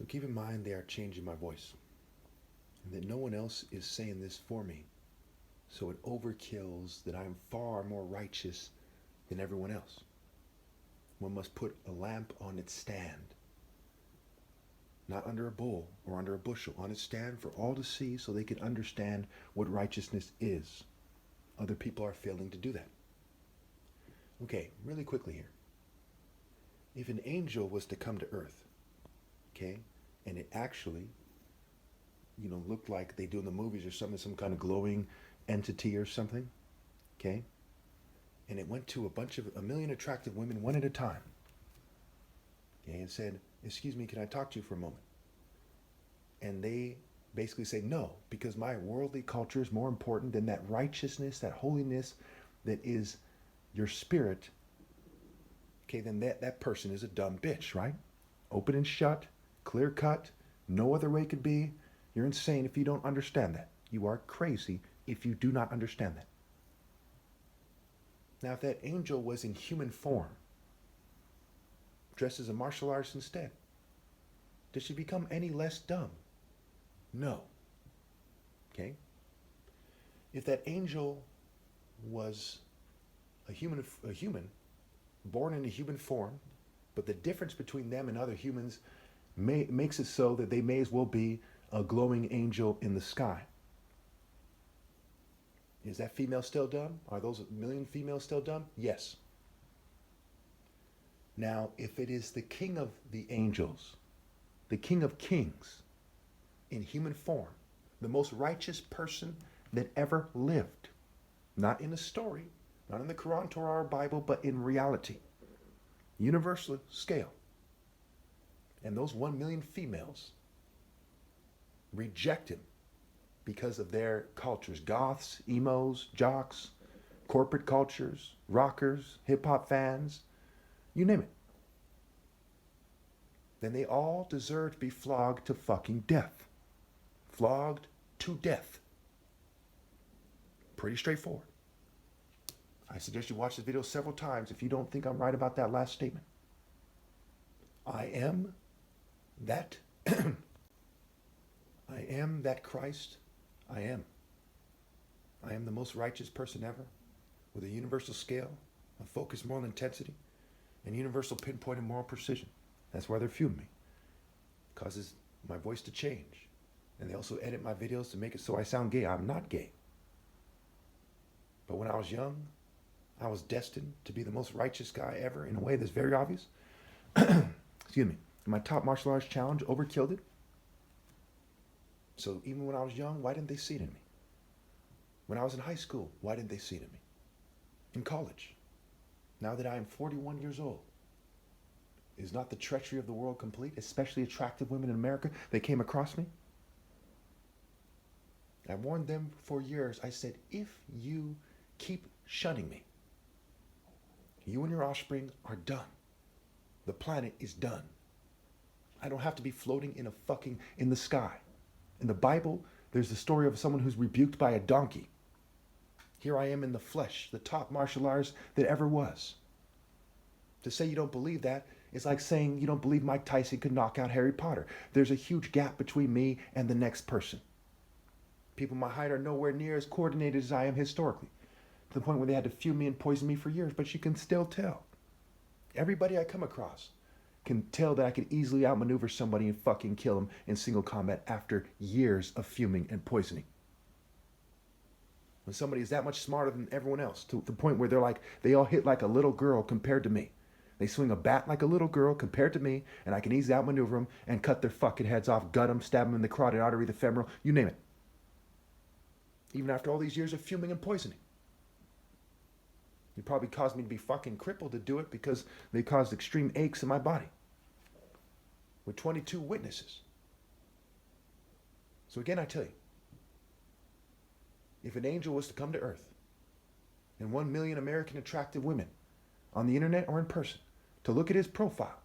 So keep in mind they are changing my voice, and that no one else is saying this for me. So it overkills that I am far more righteous than everyone else. One must put a lamp on its stand, not under a bowl or under a bushel, on its stand for all to see so they can understand what righteousness is. Other people are failing to do that. Okay, really quickly here. If an angel was to come to earth, okay, and it actually, looked like they do in the movies or something, some kind of glowing entity or something, okay, and it went to a million attractive women one at a time, okay, and said, "Excuse me, can I talk to you for a moment?" And they basically say, "No, because my worldly culture is more important than that righteousness, that holiness that is your spirit." Okay, then that person is a dumb bitch, right? Open and shut, clear cut, no other way could be. You're insane if you don't understand that. You are crazy if you do not understand that. Now, if that angel was in human form, dressed as a martial artist instead, does she become any less dumb? No. Okay? If that angel was a human born in a human form, but the difference between them and other humans makes it so that they may as well be a glowing angel in the sky. Is that female still dumb? Are those million females still dumb? Yes. Now, if it is the king of the angels, the king of kings, in human form, the most righteous person that ever lived, not in a story, not in the Quran, Torah, or Bible, but in reality, universal scale, and those 1 million females reject him because of their cultures, goths, emos, jocks, corporate cultures, rockers, hip-hop fans, you name it, then they all deserve to be flogged to fucking death. Flogged to death. Pretty straightforward. I suggest you watch this video several times if you don't think I'm right about that last statement. I am that I am that Christ. I am. I am the most righteous person ever, with a universal scale, a focused moral intensity, and universal pinpointed moral precision. That's why they're viewing me. It causes my voice to change. And they also edit my videos to make it so I sound gay. I'm not gay. But when I was young, I was destined to be the most righteous guy ever in a way that's very obvious. Excuse me. My top martial arts challenge overkilled it. So even when I was young, why didn't they see it in me? When I was in high school, why didn't they see it in me? In college, now that I am 41 years old, is not the treachery of the world complete, especially attractive women in America that came across me? I warned them for years. I said, if you keep shunning me, you and your offspring are done. The planet is done. I don't have to be floating in the sky. In the Bible, there's the story of someone who's rebuked by a donkey. Here I am in the flesh, the top martial artist that ever was. To say you don't believe that is like saying you don't believe Mike Tyson could knock out Harry Potter. There's a huge gap between me and the next person. People my height are nowhere near as coordinated as I am historically, to the point where they had to fume me and poison me for years, but you can still tell. Everybody I come across can tell that I could easily outmaneuver somebody and fucking kill them in single combat after years of fuming and poisoning. When somebody is that much smarter than everyone else, to the point where they all hit like a little girl compared to me. They swing a bat like a little girl compared to me, and I can easily outmaneuver them and cut their fucking heads off, gut them, stab them in the carotid artery, the femoral, you name it. Even after all these years of fuming and poisoning. It probably caused me to be fucking crippled to do it because they caused extreme aches in my body. With 22 witnesses. So again, I tell you, if an angel was to come to earth and 1 million American attractive women on the internet or in person to look at his profile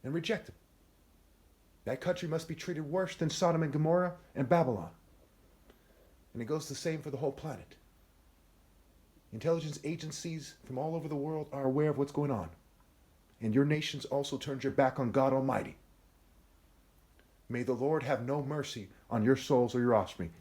and reject him, that country must be treated worse than Sodom and Gomorrah and Babylon. And it goes the same for the whole planet. Intelligence agencies from all over the world are aware of what's going on. And your nations also turned your back on God Almighty. May the Lord have no mercy on your souls or your offspring.